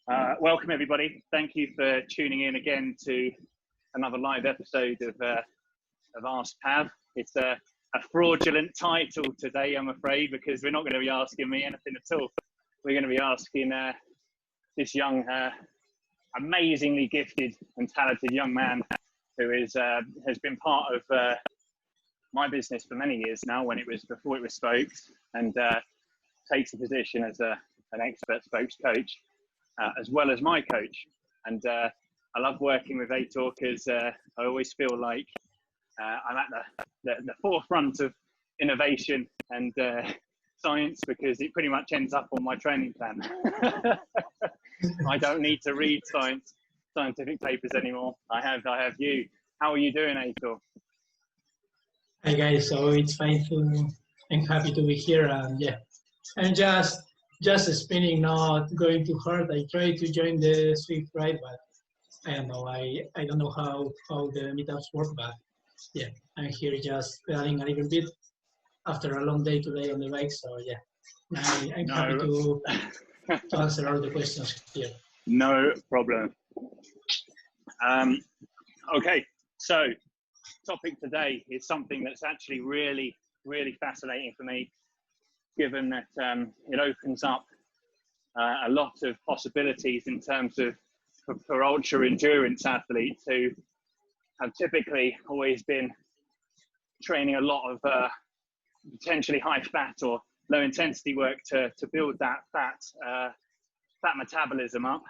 Welcome everybody. Thank you for tuning in again to another live episode of Ask Pav. It's a fraudulent title today, I'm afraid, because we're not going to be asking me anything at all. We're going to be asking this young, amazingly gifted and talented young man who has been part of my business for many years now, before it was Spokes, and takes a position as an expert Spokes coach. As well as my coach, and I love working with Aitor because I always feel like I'm at the forefront of innovation and science, because it pretty much ends up on my training plan. I don't need to read scientific papers anymore. I have you. How are you doing, Aitor? Hi guys, so it's fine I'm happy to be here, and yeah, I'm just spinning, not going too hard. I tried to join the Zwift Ride, but I don't know. I don't know how the meetups work, but yeah, I'm here just pedaling a little bit after a long day today on the bike. So yeah, I'm happy to answer all the questions here. No problem. Okay, so topic today is something that's actually really, really fascinating for me, given that it opens up a lot of possibilities in terms of for ultra endurance athletes who have typically always been training a lot of potentially high fat or low intensity work to build that fat metabolism up,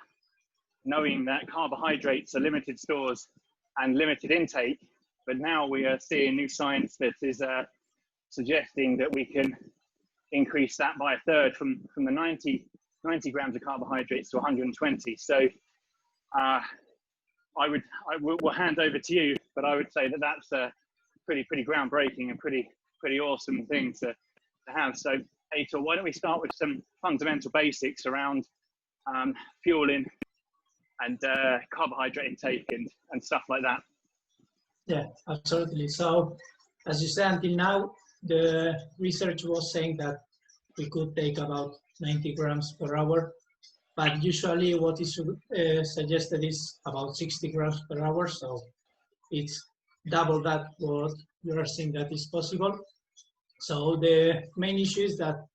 knowing that carbohydrates are limited stores and limited intake. But now we are seeing new science that is suggesting that we can increase that by a third, from the 90 grams of carbohydrates to 120. So I will hand over to you, but I would say that that's a pretty groundbreaking and pretty awesome thing to have. So Aitor, why don't we start with some fundamental basics around fueling and carbohydrate intake and stuff like that. Yeah, absolutely. So as you said, until now, the research was saying that we could take about 90 grams per hour, but usually what is suggested is about 60 grams per hour. So it's double that what you are saying that is possible. So the main issue is that,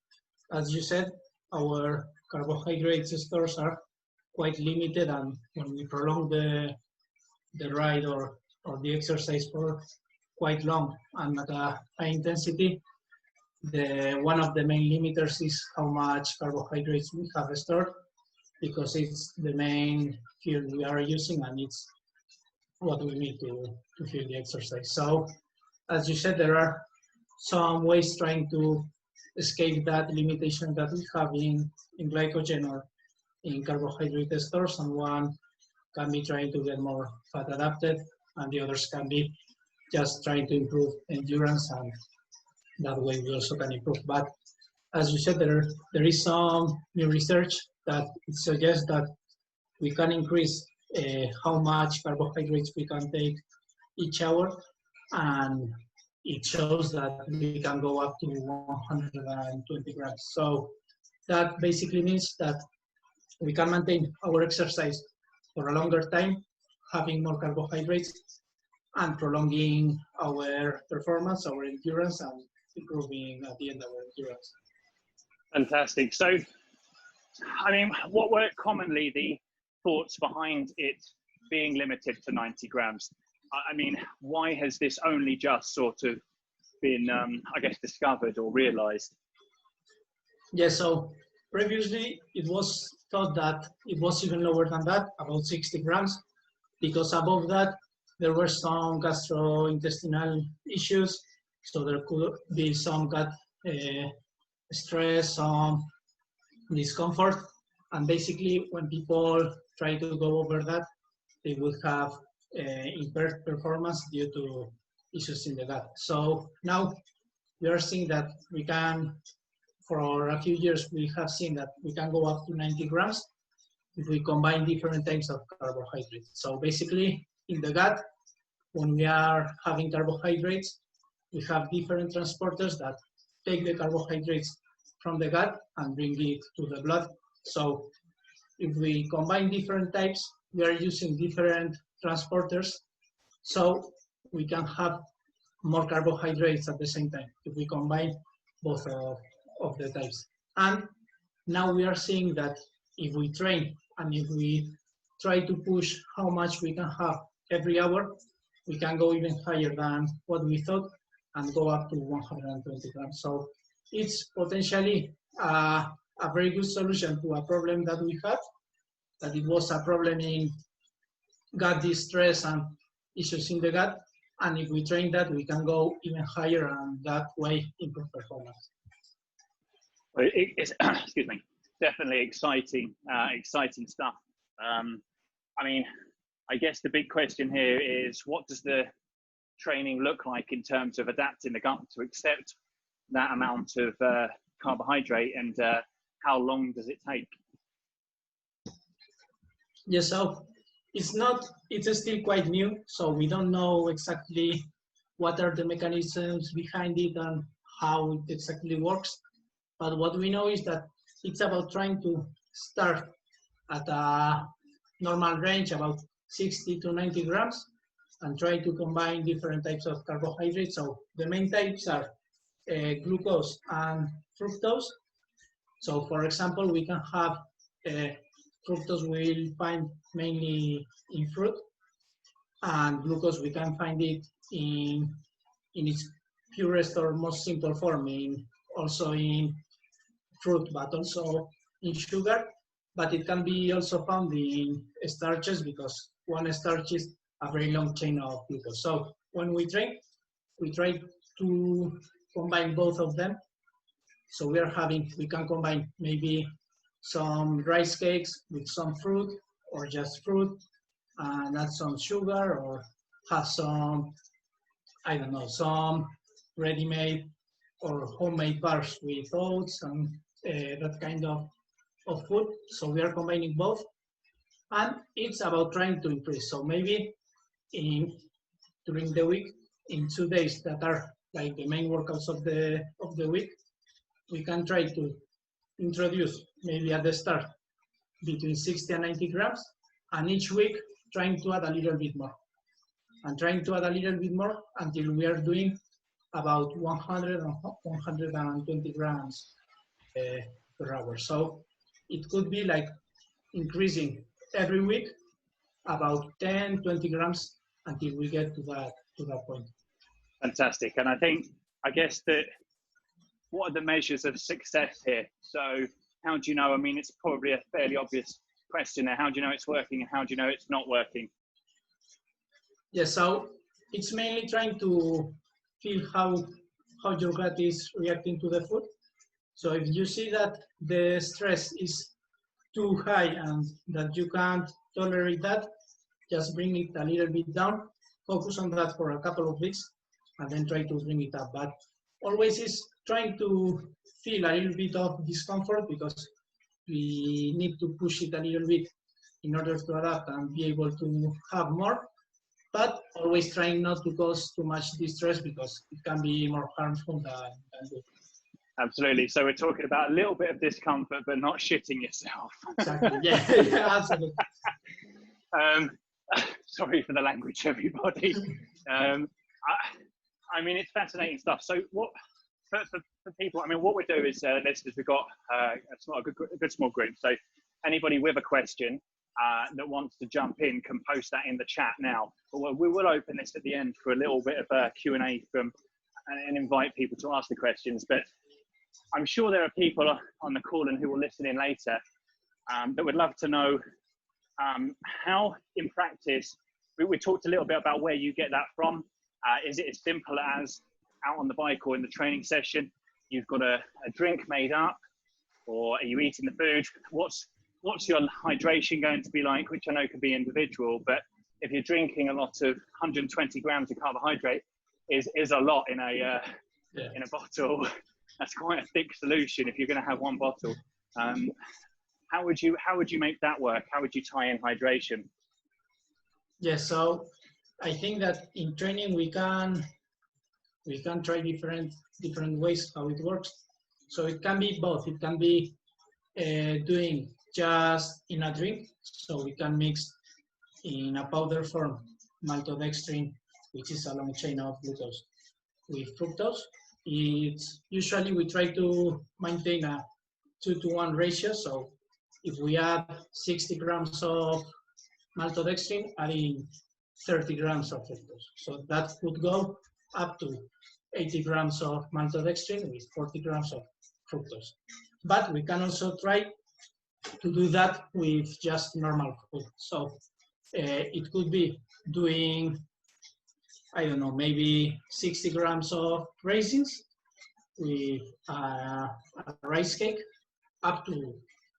as you said, our carbohydrate stores are quite limited, and when we prolong the ride or the exercise for quite long and at a high intensity, one of the main limiters is how much carbohydrates we have stored, because it's the main fuel we are using and it's what we need to fuel the exercise. So as you said, there are some ways trying to escape that limitation that we have in glycogen or in carbohydrate stores, and one can be trying to get more fat adapted, and the others can be just trying to improve endurance, and that way we also can improve. But as you said, there is some new research that suggests that we can increase how much carbohydrates we can take each hour, and it shows that we can go up to 120 grams. So that basically means that we can maintain our exercise for a longer time, having more carbohydrates and prolonging our performance, our endurance, and improving at the end our endurance. Fantastic. So, I mean, what were commonly the thoughts behind it being limited to 90 grams? I mean, why has this only just sort of been, I guess, discovered or realized? Yeah, so previously it was thought that it was even lower than that, about 60 grams, because above that there were some gastrointestinal issues, so there could be some gut stress, some discomfort, and basically when people try to go over that, they would have impaired performance due to issues in the gut. So now we are seeing that we can, for a few years, we have seen that we can go up to 90 grams if we combine different types of carbohydrates. So basically, in the gut, when we are having carbohydrates, we have different transporters that take the carbohydrates from the gut and bring it to the blood. So if we combine different types, we are using different transporters, so we can have more carbohydrates at the same time if we combine both of the types. And now we are seeing that if we train and if we try to push how much we can have every hour, we can go even higher than what we thought and go up to 120 grams. So it's potentially a very good solution to a problem that we had, that it was a problem in gut distress and issues in the gut. And if we train that, we can go even higher and that way improve performance. Well, it's excuse me, definitely exciting stuff. I mean, I guess the big question here is, what does the training look like in terms of adapting the gut to accept that amount of carbohydrate, and how long does it take? Yes, so it's still quite new, so we don't know exactly what are the mechanisms behind it and how it exactly works. But what we know is that it's about trying to start at a normal range, about 60 to 90 grams, and try to combine different types of carbohydrates. So the main types are glucose and fructose. So for example, we can have fructose we'll find mainly in fruit, and glucose we can find it in its purest or most simple form, also in fruit, but also in sugar. But it can be also found in starches, because one starch is a very long chain of glucose. So when we train, we try to combine both of them. So we can combine maybe some rice cakes with some fruit, or just fruit, and add some sugar, or have some, I don't know, some ready-made or homemade bars with oats and that kind of food. So we are combining both, and it's about trying to increase. So maybe during the week, in 2 days that are like the main workouts of the week, we can try to introduce maybe at the start between 60 and 90 grams, and each week trying to add a little bit more, and trying to add a little bit more until we are doing about 100 and 120 grams per hour. So it could be like increasing every week about 10, 20 grams until we get to that point. Fantastic. And I guess that, what are the measures of success here? So how do you know? I mean, it's probably a fairly obvious question there. How do you know it's working, and how do you know it's not working? Yeah, so it's mainly trying to feel how your gut is reacting to the food. So if you see that the stress is too high and that you can't tolerate that, just bring it a little bit down, focus on that for a couple of weeks, and then try to bring it up. But always is trying to feel a little bit of discomfort, because we need to push it a little bit in order to adapt and be able to have more, but always trying not to cause too much distress, because it can be more harmful than good. Absolutely. So we're talking about a little bit of discomfort, but not shitting yourself. Exactly. Yeah, absolutely. Sorry for the language, everybody. I mean, it's fascinating stuff. So what, for people, I mean, what we do is, listeners, we've got a good small group. So anybody with a question that wants to jump in can post that in the chat now. But we will open this at the end for a little bit of a Q&A and invite people to ask the questions. But I'm sure there are people on the call and who will listen in later that would love to know how, in practice, we talked a little bit about where you get that from. Is it as simple as out on the bike or in the training session, you've got a drink made up, or are you eating the food? What's your hydration going to be like, which I know can be individual, but if you're drinking a lot of 120 grams of carbohydrate is a lot in a bottle. That's quite a thick solution if you're going to have one bottle. How would you make that work? How would you tie in hydration? Yeah, so I think that in training we can try different ways how it works. So it can be both. It can be doing just in a drink, so we can mix in a powder form maltodextrin, which is a long chain of glucose, with fructose. It's usually we try to maintain a 2-to-1 ratio. So if we add 60 grams of maltodextrin, adding 30 grams of fructose. So that could go up to 80 grams of maltodextrin with 40 grams of fructose. But we can also try to do that with just normal food. So it could be doing, I don't know, maybe 60 grams of raisins with a rice cake, up to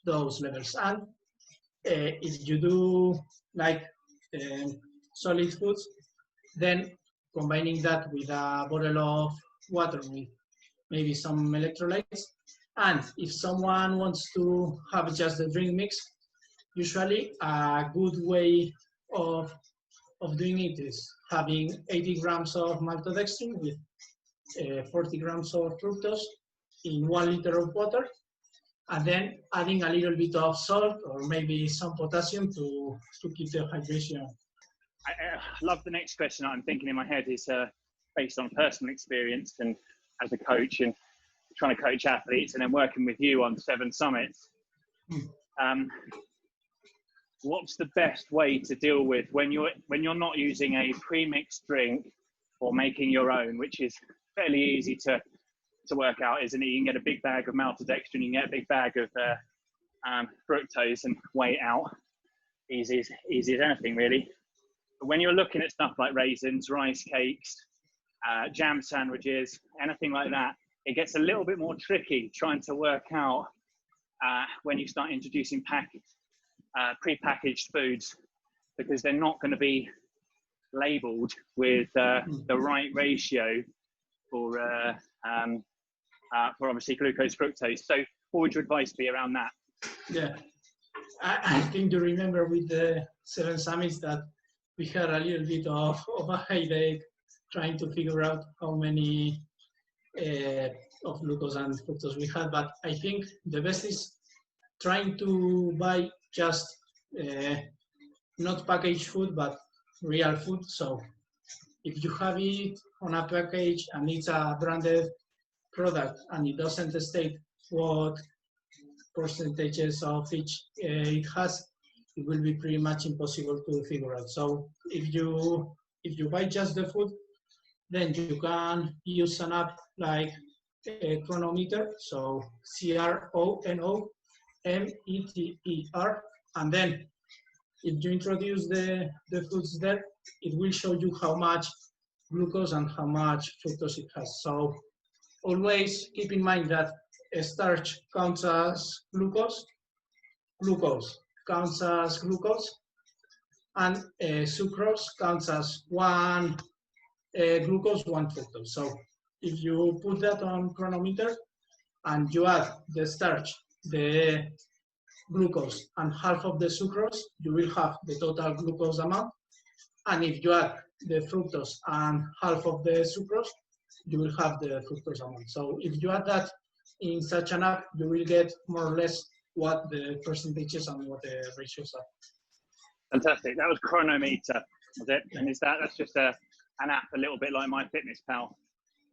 those levels. And if you do like solid foods, then combining that with a bottle of water with maybe some electrolytes. And if someone wants to have just the drink mix, usually a good way of doing it is having 80 grams of maltodextrin with 40 grams of fructose in 1 liter of water, and then adding a little bit of salt or maybe some potassium to keep the hydration. I love the next question that I'm thinking in my head is based on personal experience and as a coach and trying to coach athletes and then working with you on 7 summits. What's the best way to deal with when you're not using a pre-mixed drink or making your own, which is fairly easy to work out, isn't it? You can get a big bag of maltodextrin, you can get a big bag of fructose and weigh it out easy as anything, really. But when you're looking at stuff like raisins, rice cakes, jam sandwiches, anything like that, it gets a little bit more tricky trying to work out when you start introducing pre-packaged foods, because they're not going to be labeled with the right ratio for obviously glucose fructose. So what would your advice be around that? Yeah, I think you remember with the 7 summits that we had a little bit of a headache trying to figure out how many of glucose and fructose we had. But I think the best is trying to buy just not packaged food, but real food. So if you have it on a package and it's a branded product and it doesn't state what percentages of each it has, it will be pretty much impossible to figure out. So if you buy just the food, then you can use an app like a Chronometer, so CRONOMETER, and then if you introduce the foods there, it will show you how much glucose and how much fructose it has. So always keep in mind that starch counts as glucose, glucose counts as glucose, and sucrose counts as 1 glucose, 1 fructose. So if you put that on Chronometer and you add the starch, the glucose, and half of the sucrose, you will have the total glucose amount. And if you add the fructose and half of the sucrose, you will have the fructose amount. So if you add that in such an app, you will get more or less what the percentages and what the ratios are. Fantastic. That was Chronometer, was it? And that's just an app a little bit like MyFitnessPal.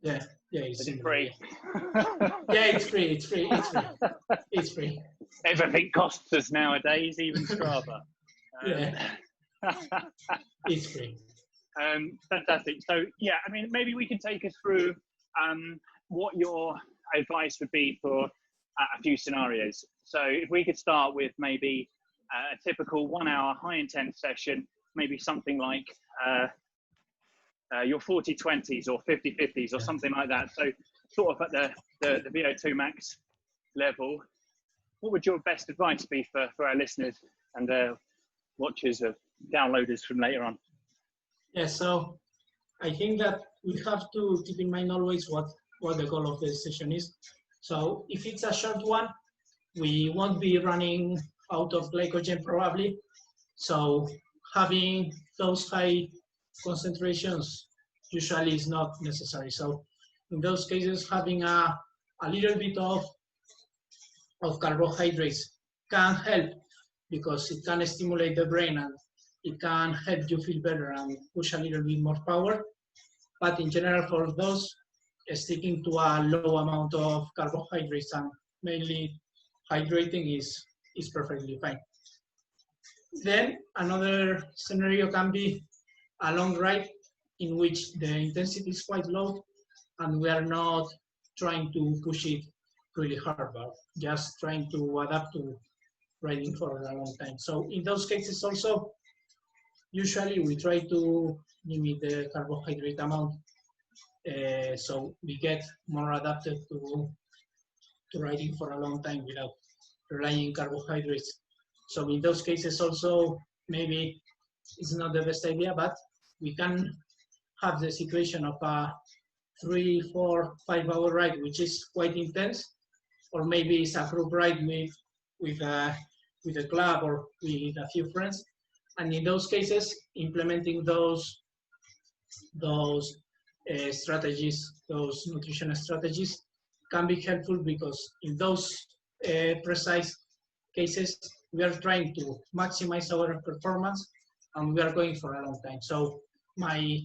Yeah, it's free. Yeah, it's free. It's free. Everything costs us nowadays, even Strava. It's free. Fantastic. So yeah, I mean, maybe we can take us through what your advice would be for a few scenarios. So if we could start with maybe a typical 1 hour high intense session, maybe something like your 40-20s or 50-50s or something like that. So sort of at the VO2 max level, what would your best advice be for our listeners and watchers of downloaders from later on? Yeah, so I think that we have to keep in mind always what the goal of the session is. So if it's a short one, we won't be running out of glycogen probably. So having those high concentrations usually is not necessary. So in those cases, having a little bit of carbohydrates can help because it can stimulate the brain and it can help you feel better and push a little bit more power. But in general, for those, sticking to a low amount of carbohydrates and mainly hydrating is perfectly fine. Then another scenario can be a long ride in which the intensity is quite low and we are not trying to push it really hard, but just trying to adapt to riding for a long time. So in those cases also, usually we try to limit the carbohydrate amount so we get more adapted to riding for a long time without relying on carbohydrates. So in those cases also, maybe it's not the best idea, but we can have the situation of a 3, 4, 5 hour ride, which is quite intense, or maybe it's a group ride with a club or with a few friends. And in those cases, implementing those strategies, those nutrition strategies can be helpful because in those precise cases, we are trying to maximize our performance and we are going for a long time. So my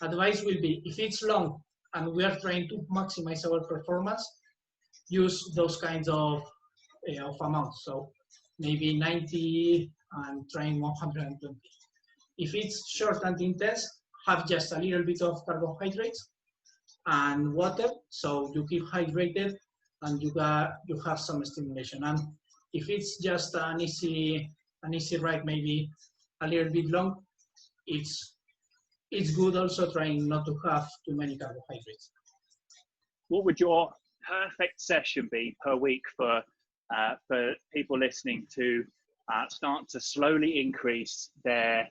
advice will be, if it's long and we are trying to maximize our performance, use those kinds of amounts. So maybe 90 and trying 120. If it's short and intense, have just a little bit of carbohydrates and water, so you keep hydrated and you have some stimulation. And if it's just an easy ride, maybe a little bit long, it's good also trying not to have too many carbohydrates. What would your perfect session be per week for people listening to start to slowly increase their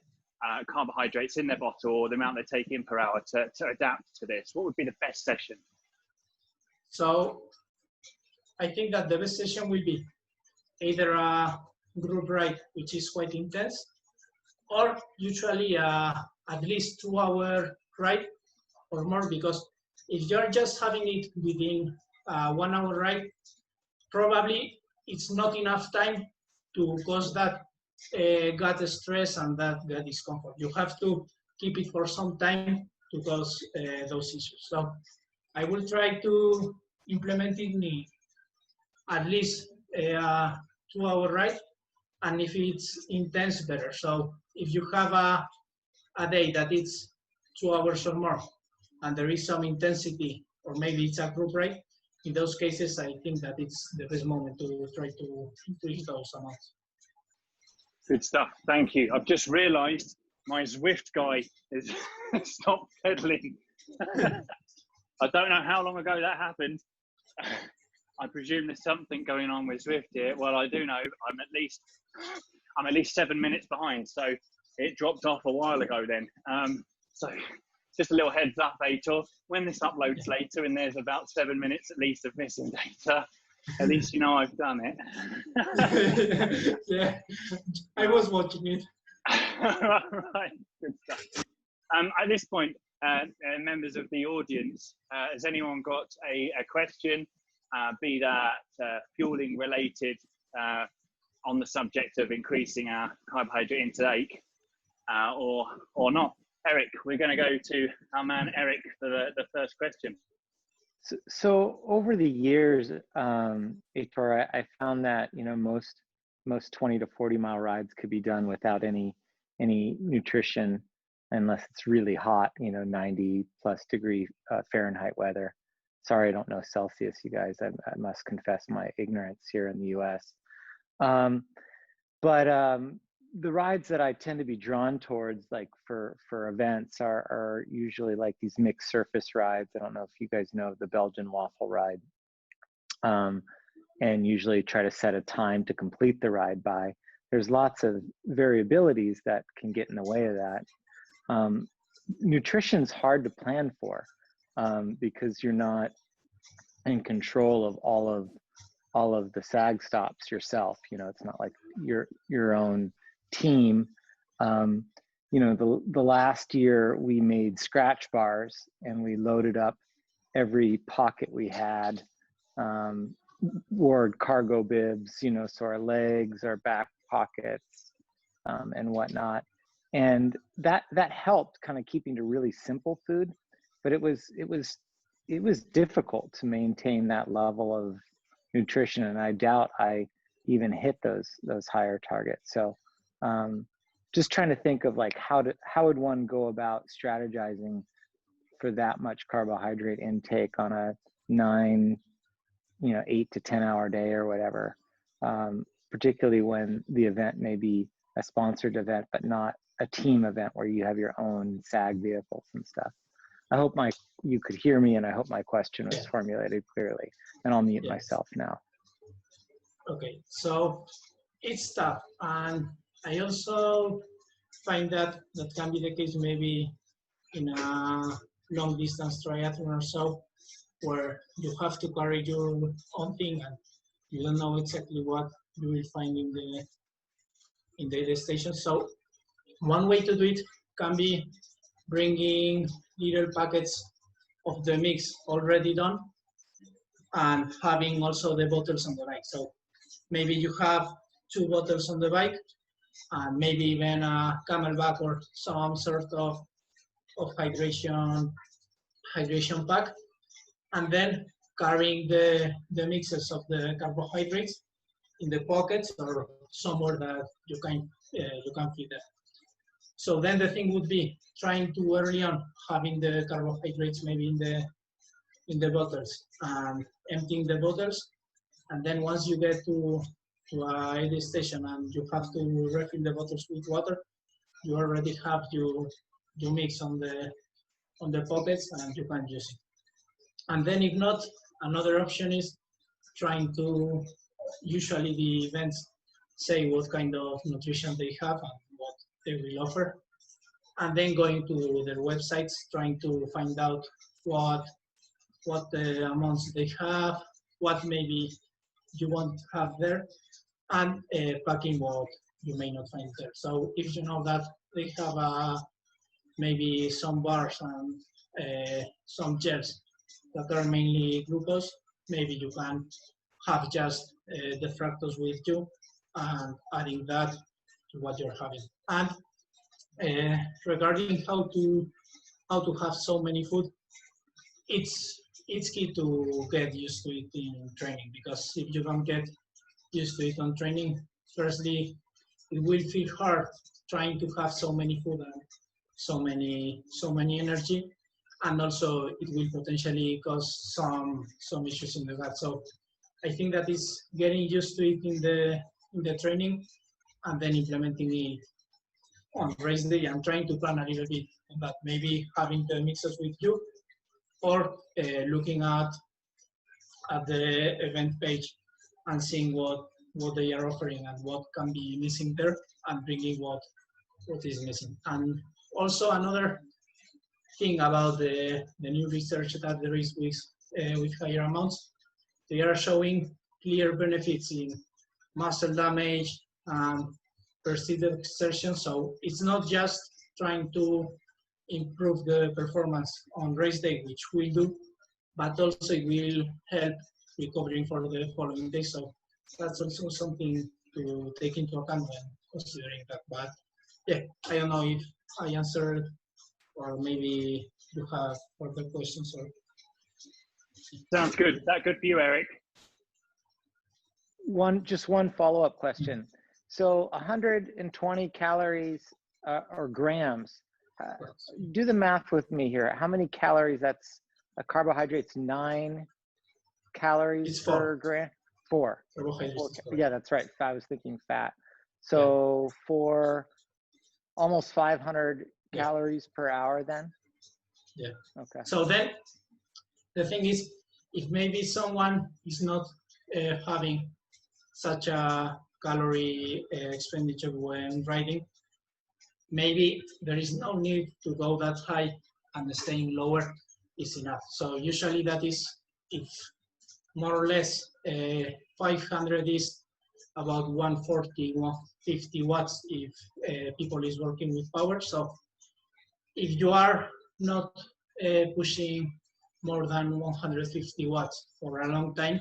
carbohydrates in their bottle or the amount they take in per hour to adapt to this? What would be the best session? So I think that the best session will be either a group ride, which is quite intense, or usually at least 2 hour ride or more, because if you're just having it within 1 hour ride, probably it's not enough time to cause that gut stress and that gut discomfort. You have to keep it for some time to cause those issues. So I will try to implement it in at least a 2 hour ride, and if it's intense, better. So if you have a day that it's 2 hours or more and there is some intensity, or maybe it's a group ride, in those cases I think that it's the best moment to try to increase those amounts. Good stuff, thank you. I've just realized my Zwift guy is stopped pedaling. I don't know how long ago that happened. I presume there's something going on with Zwift here. Well, I do know I'm at least 7 minutes behind, so it dropped off a while ago then. So just a little heads up, Aitor, when this uploads later and there's about 7 minutes at least of missing data, at least you know I've done it. Yeah, I was watching it. Right, good stuff. At this point, members of the audience, has anyone got a question, be that fueling related, on the subject of increasing our carbohydrate intake, or not? Eric, we're going to go to our man Eric for the first question. So over the years, Aitor, I found that most 20 to 40 mile rides could be done without any nutrition, unless it's really hot, 90 plus degree Fahrenheit weather. Sorry, I don't know Celsius, you guys. I must confess my ignorance here in the U.S. But the rides that I tend to be drawn towards, like for events, are usually like these mixed surface rides. I don't know if you guys know the Belgian waffle ride, and usually try to set a time to complete the ride by. There's lots of variabilities that can get in the way of that. Nutrition's hard to plan for because you're not in control of all of the sag stops yourself. It's not like your own team. The last year we made scratch bars and we loaded up every pocket we had wore cargo bibs, you know, so our legs, our back pockets, and whatnot. And that helped kind of keeping to really simple food, but it was difficult to maintain that level of nutrition, and I doubt I even hit those higher targets. So just trying to think of like how would one go about strategizing for that much carbohydrate intake on a 8 to 10 hour day or whatever, particularly when the event may be a sponsored event but not a team event where you have your own SAG vehicles and stuff. I hope you could hear me, and I hope my question was formulated clearly, and I'll mute myself now. Okay, so it's tough, and I also find that can be the case maybe in a long distance triathlon or so, where you have to carry your own thing and you don't know exactly what you will find in the aid station. So one way to do it can be bringing little packets of the mix already done and having also the bottles on the bike. So maybe you have 2 bottles on the bike and maybe even a camelback or some sort of hydration pack, and then carrying the mixes of the carbohydrates in the pockets or somewhere that you can fit them. So then the thing would be trying to early on having the carbohydrates maybe in the bottles and emptying the bottles, and then once you get to a aid station and you have to refill the bottles with water, you already have your mix on the pockets and you can use it. And then if not, another option is trying to, usually the events say what kind of nutrition they have and what they will offer, and then going to their websites, trying to find out what the amounts they have, what maybe you want to have there, and packing what you may not find there. So if you know that they have maybe some bars and some gels that are mainly glucose, maybe you can have just the fructose with you and adding that to what you're having. And regarding how to have so many food, it's key to get used to it in training, because if you don't get used to it on training, firstly, it will feel hard trying to have so many food and so many energy, and also it will potentially cause some issues in the gut. So I think that is getting used to it in the training and then implementing it on race day and trying to plan a little bit on that, maybe having the mixes with you or looking at the event page and seeing what they are offering and what can be missing there and bringing what is missing. And also another thing about the new research that there is with higher amounts, they are showing clear benefits in muscle damage and persistent exertion. So it's not just trying to improve the performance on race day, which we do, but also it will help recovering for the following day. So that's also something to take into account when considering that. But yeah, I don't know if I answered, or maybe you have further questions. Or sounds good. Is that good for you, Eric? Just one follow-up question. So 120 calories or grams. Do the math with me here. How many calories? That's a carbohydrate's 9 calories per gram. 4. Yeah, that's right. I was thinking fat. So for almost 500 calories per hour then? Yeah. Okay. So then the thing is, if maybe someone is not having such a calorie expenditure when riding, maybe there is no need to go that high, and staying lower is enough. So usually that is, if more or less 500 is about 140, 150 watts if people is working with power. So if you are not pushing more than 150 watts for a long time,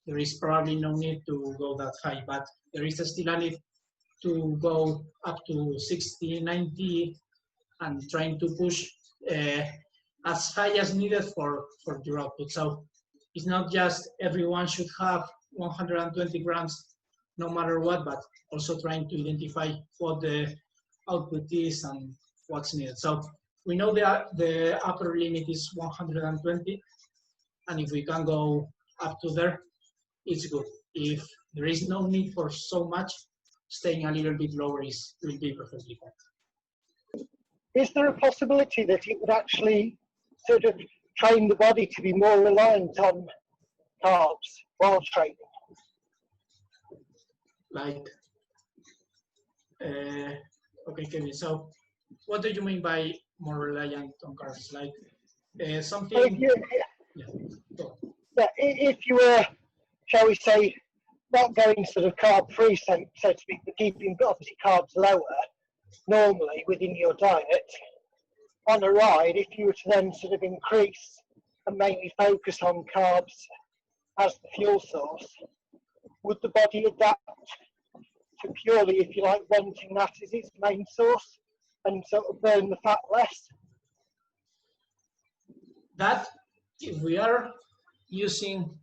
there is probably no need to go that high, but there is still a need to go up to 60, 90, and trying to push as high as needed for your output. So it's not just everyone should have 120 grams no matter what, but also trying to identify what the output is and what's needed. So we know the upper limit is 120, and if we can go up to there, it's good. If there is no need for so much, staying a little bit lower will be perfectly fine. Is there a possibility that it would actually sort of train the body to be more reliant on carbs while training? Like, okay, Kevin, so what do you mean by more reliant on carbs? Like something... If you were, shall we say, not going sort of carb-free, so to speak, but keeping obviously carbs lower normally within your diet, on a ride, if you were to then sort of increase and mainly focus on carbs as the fuel source, would the body adapt to purely, if you like, wanting that as its main source and sort of burn the fat less? That, if we are using,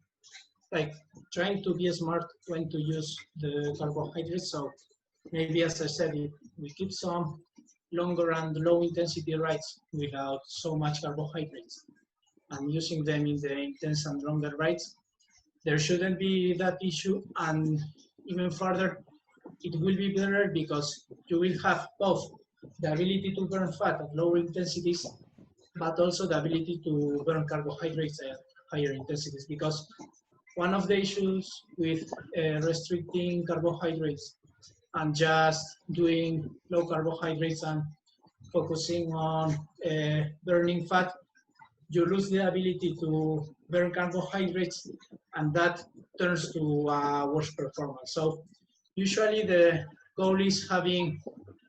like, trying to be smart when to use the carbohydrates, so maybe, as I said, if we keep some longer and low intensity rides without so much carbohydrates and using them in the intense and longer rides, there shouldn't be that issue. And even further, it will be better because you will have both the ability to burn fat at lower intensities, but also the ability to burn carbohydrates at higher intensities. Because one of the issues with restricting carbohydrates and just doing low carbohydrates and focusing on burning fat, you lose the ability to burn carbohydrates, and that turns to worse performance. So usually the goal is having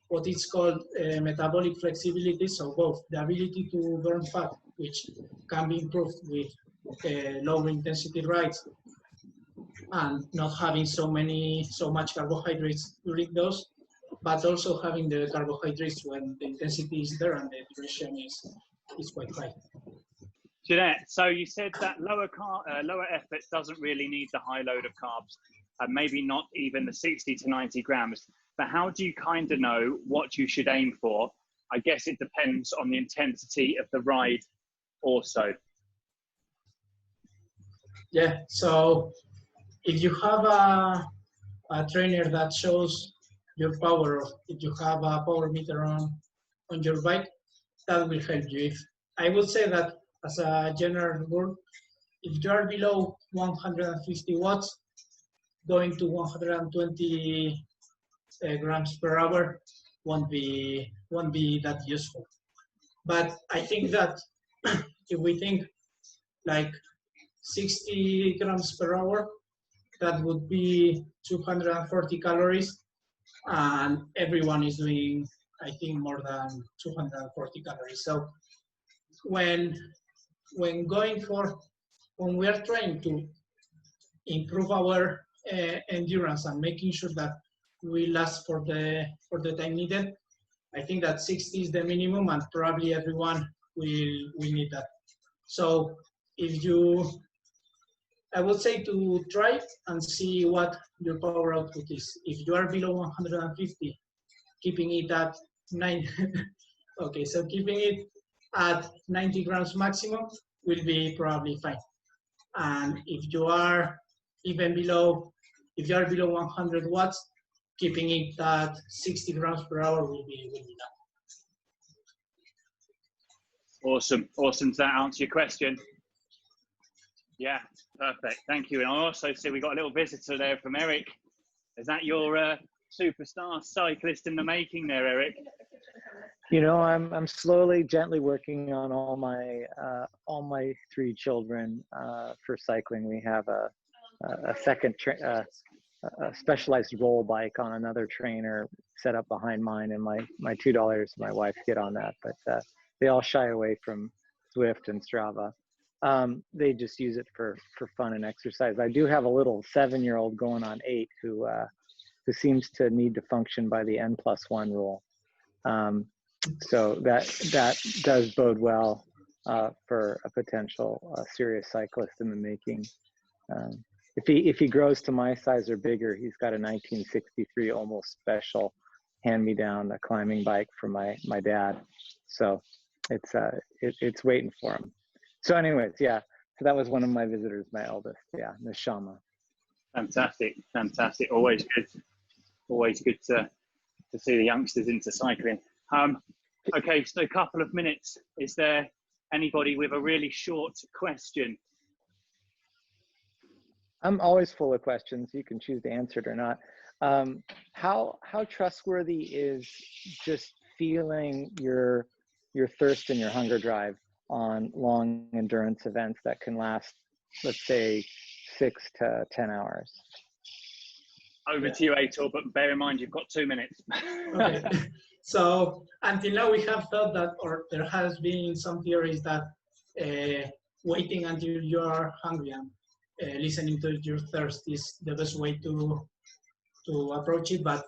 what is called metabolic flexibility, so both the ability to burn fat, which can be improved with lower intensity rides, and not having so much carbohydrates during those, but also having the carbohydrates when the intensity is there and the duration is quite high. Jeanette, so you said that lower effort doesn't really need the high load of carbs, and maybe not even the 60 to 90 grams. But how do you kind of know what you should aim for? I guess it depends on the intensity of the ride also. Yeah, so if you have a trainer that shows your power, if you have a power meter on your bike, that will help you. If I would say that as a general rule, if you are below 150 watts, going to 120 grams per hour won't be that useful. But I think that if we think like 60 grams per hour, that would be 240 calories, and everyone is doing, I think, more than 240 calories. So when we are trying to improve our endurance and making sure that we last for the time needed, I think that 60 is the minimum, and probably everyone will need that. So I would say to try and see what your power output is. If you are below 150, keeping it at 9, okay, so keeping it at 90 grams maximum will be probably fine. And if you are below 100 watts, keeping it at 60 grams per hour will be enough. Awesome. Does that answer your question? Yeah, perfect. Thank you. And I also see we got a little visitor there from Eric. Is that your superstar cyclist in the making there, Eric? You know, I'm slowly, gently working on all my 3 children for cycling. We have a second a specialized roll bike on another trainer set up behind mine, and my $2 my wife get on that, but they all shy away from Zwift and Strava. They just use it for fun and exercise. I do have a little 7-year-old going on 8 who seems to need to function by the N+1 rule. So that does bode well for a potential serious cyclist in the making. If he grows to my size or bigger, he's got a 1963 almost special hand-me-down climbing bike from my dad. So it's waiting for him. So anyways, yeah. So that was one of my visitors, my eldest. Yeah, Neshama. Fantastic. Always good to see the youngsters into cycling. Okay, so a couple of minutes. Is there anybody with a really short question? I'm always full of questions. You can choose to answer it or not. How trustworthy is just feeling your thirst and your hunger drive on long endurance events that can last, let's say, 6 to 10 hours? Over to you, Aitor, but bear in mind you've got 2 minutes. Okay. So until now we have thought that, or there has been some theories that waiting until you are hungry and listening to your thirst is the best way to approach it. But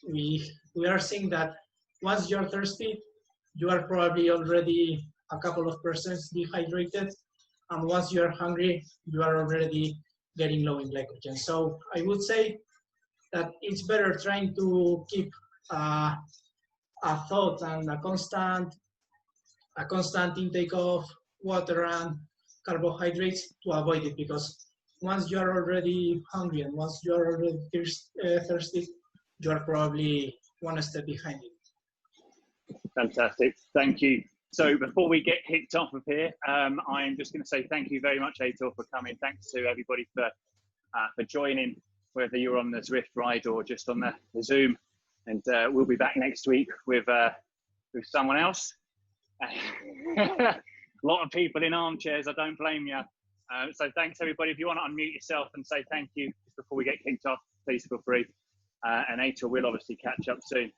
we are seeing that once you're thirsty, you are probably already a couple of percent dehydrated, and once you are hungry, you are already getting low in glycogen. So I would say that it's better trying to keep a thought and a constant intake of water and carbohydrates to avoid it, because once you are already hungry and once you are already thirsty, you are probably one step behind it. Fantastic, thank you. So before we get kicked off of here, I'm just going to say thank you very much, Aitor, for coming. Thanks to everybody for joining, whether you're on the Zwift ride or just on the Zoom. And we'll be back next week with someone else. A lot of people in armchairs, I don't blame you. So thanks, everybody. If you want to unmute yourself and say thank you just before we get kicked off, please feel free. And Aitor will obviously catch up soon.